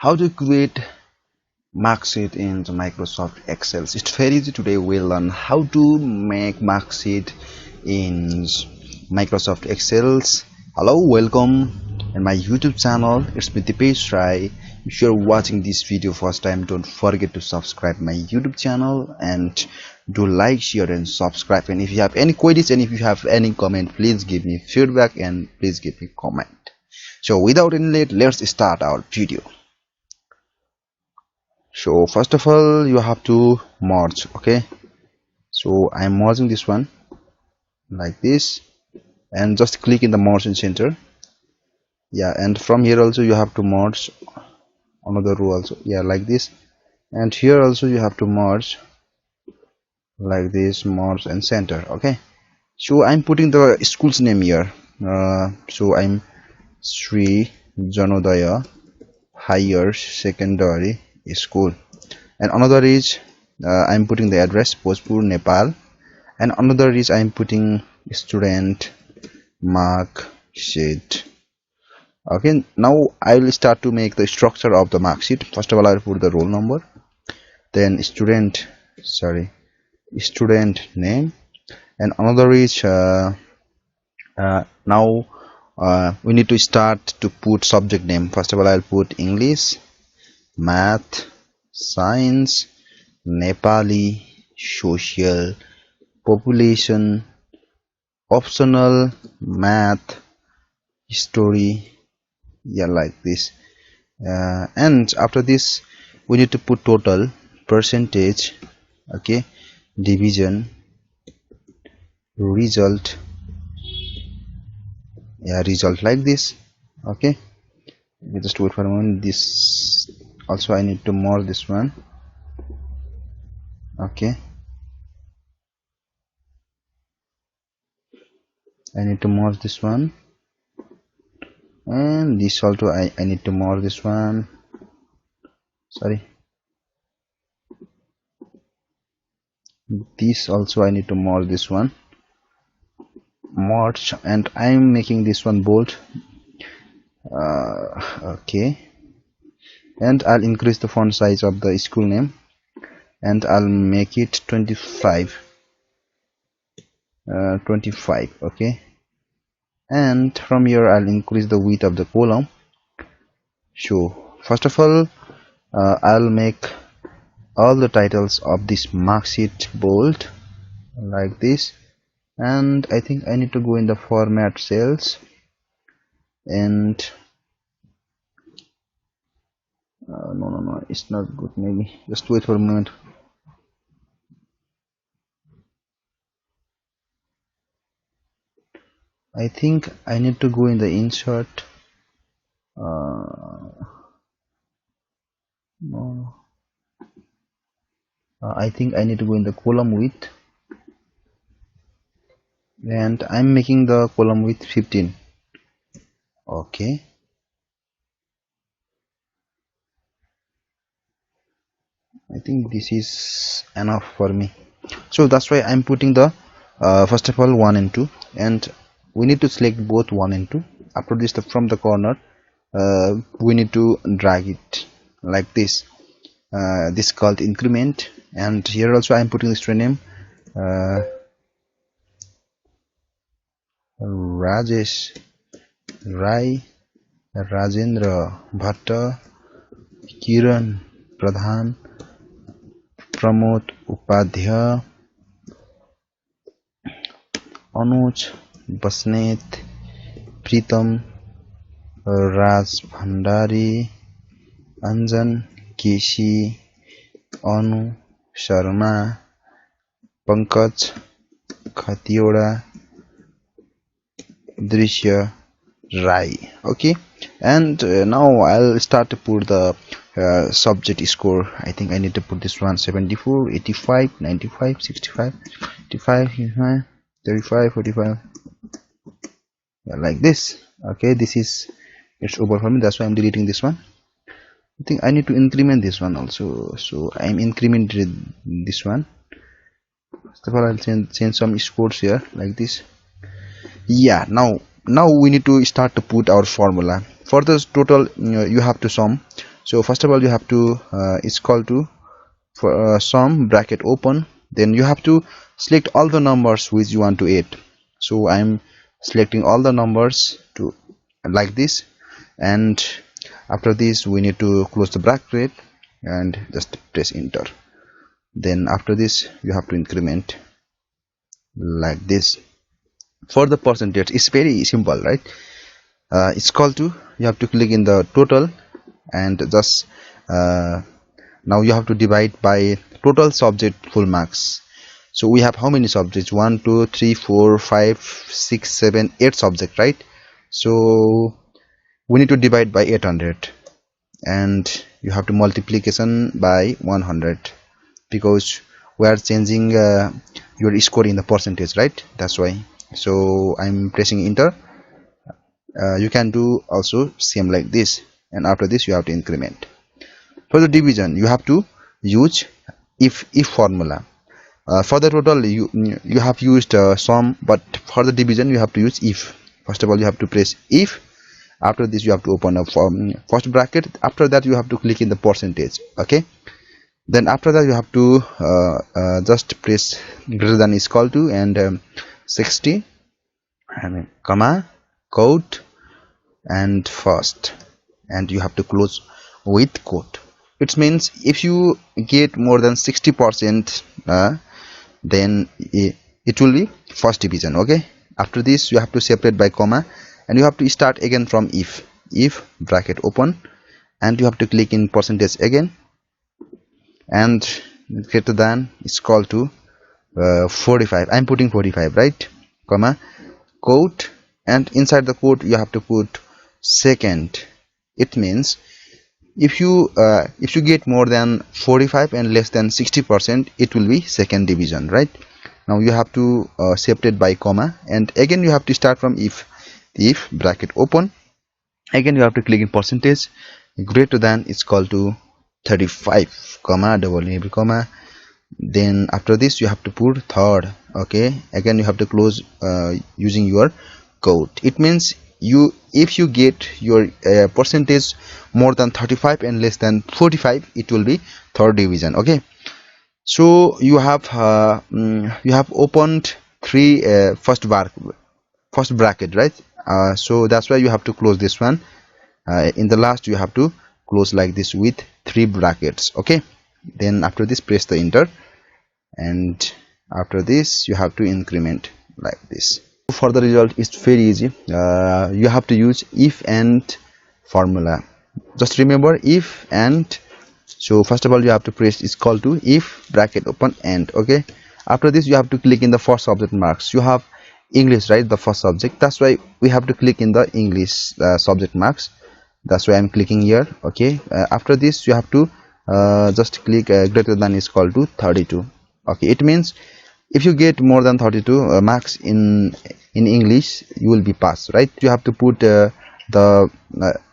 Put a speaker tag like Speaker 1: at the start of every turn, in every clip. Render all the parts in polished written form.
Speaker 1: How to create marksheet in Microsoft Excel. It's very easy. Today we'll learn how to make marksheet in Microsoft Excel. Hello, welcome in my YouTube channel. It's me Dipesh. If you're watching this video first time, don't forget to subscribe my YouTube channel and do like, share and subscribe. And if you have any queries and if you have any comment, please give me feedback and please give me comment. So without any late, let's start our video. So first of all, you have to merge. Okay, so I'm merging this one like this and just click in the merge in center. Yeah, and from here also you have to merge another row also. Yeah, like this, and here also you have to merge like this, merge and center. Okay, so I'm putting the school's name here. So I'm Sri Janodaya Higher Secondary School, and another is I'm putting the address Bhojpur, Nepal, and another is I'm putting student mark sheet. Okay, now I will start to make the structure of the mark sheet. First of all, I'll put the roll number, then student name, and another is now we need to start to put subject name. First of all, I'll put English, math, science, Nepali, social, population, optional, math, history. Yeah, like this. And after this we need to put total, percentage, okay, division, result. Yeah, result like this. Okay, we just wait for a moment. This also I need to merge this one. Okay, I need to merge this one, and this also I need to merge this one. Sorry, this also I need to merge this one. Merge, and I'm making this one bold. Okay, and I'll increase the font size of the school name and I'll make it 25. Okay, and from here I'll increase the width of the column. So first of all, I'll make all the titles of this marksheet bold like this, and I think I need to go in the format cells and no, it's not good. Maybe just wait for a moment. I think I need to go in the insert. No, I think I need to go in the column width, and I'm making the column width 15. Okay, I think this is enough for me. So that's why I'm putting the first of all 1 and 2, and we need to select both 1 and 2. After this, from the corner we need to drag it like this. This called increment, and here also I'm putting the student name Rajesh Rai, Rajendra Bhatta, Kiran Pradhan, Pramod Upadhyay, Anuj Basnet, Pritam Raj Bhandari, Anjan Keshi, Anu Sharma, Pankaj Khatioda, Drishya Rai. Okay, and now I'll start to put the subject score. I think I need to put this one 74, 85, 95, 65, 85, 35, 45. Yeah, like this. Okay, this is it's over for me. That's why I'm deleting this one. I think I need to increment this one also. So I'm incremented this one. First of all, I'll change some scores here like this. Yeah, now we need to start to put our formula. For this total, you have to sum So first of all you have to it's called to for sum bracket open, then you have to select all the numbers which you want to add. So I'm selecting all the numbers to like this, and after this we need to close the bracket and just press enter. Then after this you have to increment like this. For the percentage it's very simple, right? It's called to, you have to click in the total and just now you have to divide by total subject full marks. So we have how many subjects? 1 2 3 4 5 6 7 8 subject, right? So we need to divide by 800, and you have to multiplication by 100, because we are changing your score in the percentage, right? That's why. So I'm pressing enter. You can do also same like this, and after this you have to increment. For the division you have to use if formula. For the total you have used sum, but for the division you have to use if. First of all you have to press if. After this you have to open up first bracket. After that you have to click in the percentage. Okay, then after that you have to just press greater than is equal to and 60 and comma quote and first, and you have to close with quote. It means if you get more than 60%, then it will be first division. Okay, after this you have to separate by comma, and you have to start again from if bracket open, and you have to click in percentage again, and greater than is equal to 45. I'm putting 45, right? Comma quote, and inside the quote you have to put second. It means if you get more than 45 and less than 60%, it will be second division, right? Now you have to separate by comma, and again you have to start from if bracket open, again you have to click in percentage, greater than is equal to 35 comma double AB comma, then after this you have to put third. Okay, again you have to close using your code. It means if you get your percentage more than 35 and less than 45, it will be third division. Okay, so you have opened three first bracket, right? So that's why you have to close this one. In the last you have to close like this with 3 brackets. Okay, then after this press the enter, and after this you have to increment like this. For the result it's very easy. You have to use if and formula. Just remember if and. So first of all you have to press is equal to if bracket open and. Okay, after this you have to click in the first subject marks. You have English, right? The first subject, that's why we have to click in the English subject marks. That's why I'm clicking here. Okay, after this you have to just click greater than is equal to 32. Okay, it means if you get more than 32 marks in English, you will be passed, right? You have to put the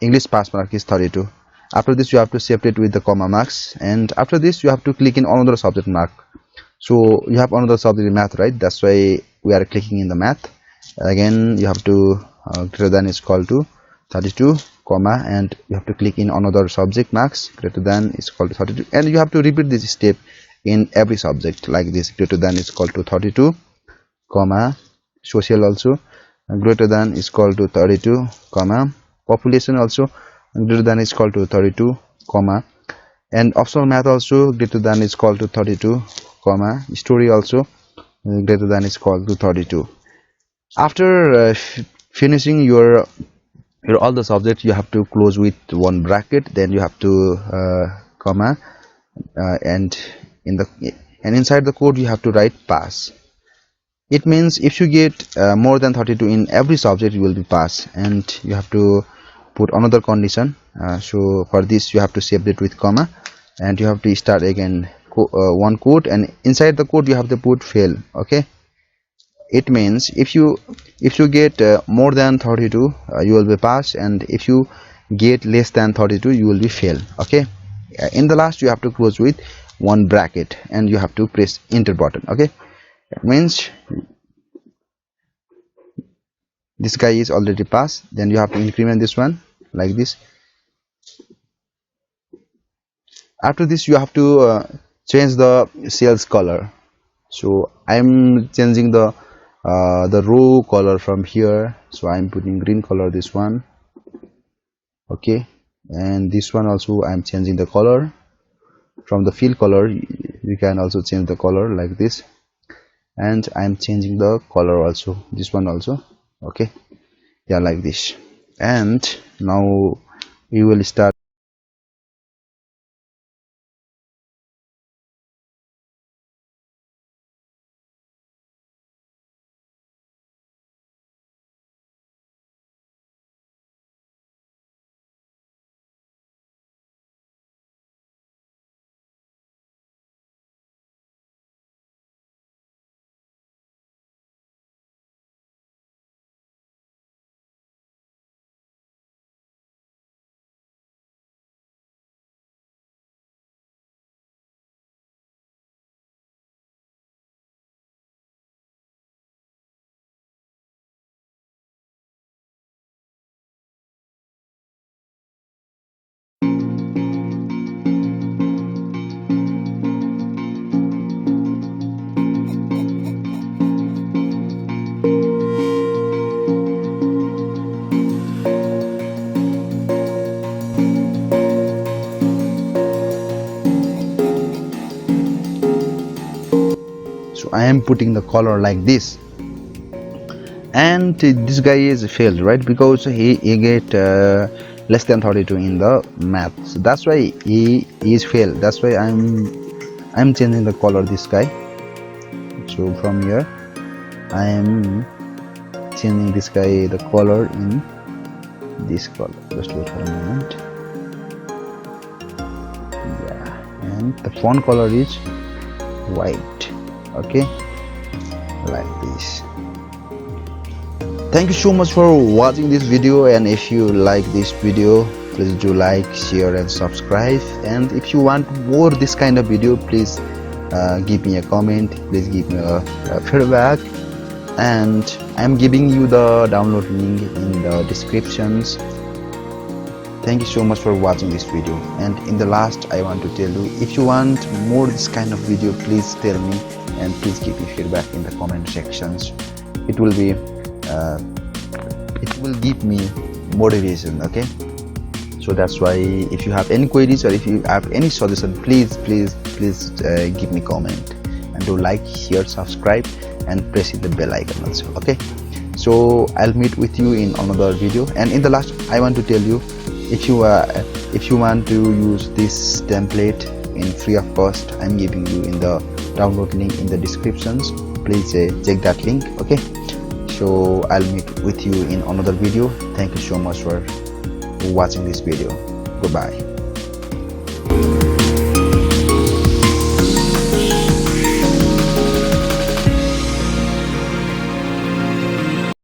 Speaker 1: English pass mark is 32. After this you have to separate with the comma marks, and after this you have to click in another subject mark. So you have another subject in math, right? That's why we are clicking in the math. Again you have to greater than is equal to 32 comma, and you have to click in another subject marks, greater than is equal to 32, and you have to repeat this step in every subject like this. Greater than is equal to 32 comma, social also greater than is equal to 32 comma, population also greater than is equal to 32 comma, and optional math also greater than is equal to 32 comma, story also greater than is equal to 32. After finishing your all the subjects, you have to close with one bracket, then you have to comma, and inside the code you have to write pass. It means if you get more than 32 in every subject, you will be pass, and you have to put another condition. So for this you have to separate with comma, and you have to start again one code, and inside the code you have to put fail. Okay, it means if you get more than 32, you will be pass, and if you get less than 32, you will be fail. Okay, in the last you have to close with one bracket, and you have to press enter button. Okay, it means this guy is already passed. Then you have to increment this one like this. After this you have to change the cells color. So I'm changing the row color from here, so I'm putting green color, this one. Okay, and this one also I'm changing the color from the fill color. You can also change the color like this, and I'm changing the color also, this one also. Okay, yeah, like this. And now we will start. So I am putting the color like this, and this guy is failed, right? Because he get less than 32 in the math, so that's why he is failed. That's why I'm changing the color this guy. So from here I am changing this guy the color in this color. Just wait for a moment. Yeah, and the font color is white. Okay, like this. Thank you so much for watching this video, and if you like this video, please do like, share and subscribe. And if you want more this kind of video, please give me a comment, please give me a feedback, and I'm giving you the download link in the descriptions. Thank you so much for watching this video. And in the last, I want to tell you, if you want more this kind of video, please tell me, and please give me feedback in the comment sections. It will be it will give me motivation. Okay, so that's why if you have any queries or if you have any suggestion, please give me comment, and do like, share, subscribe and press the bell icon also. Okay, so I'll meet with you in another video. And in the last, I want to tell you, if you want to use this template in free of cost, I'm giving you in the download link in the descriptions. Please check that link. Okay, so I'll meet with you in another video. Thank you so much for watching this video. Goodbye.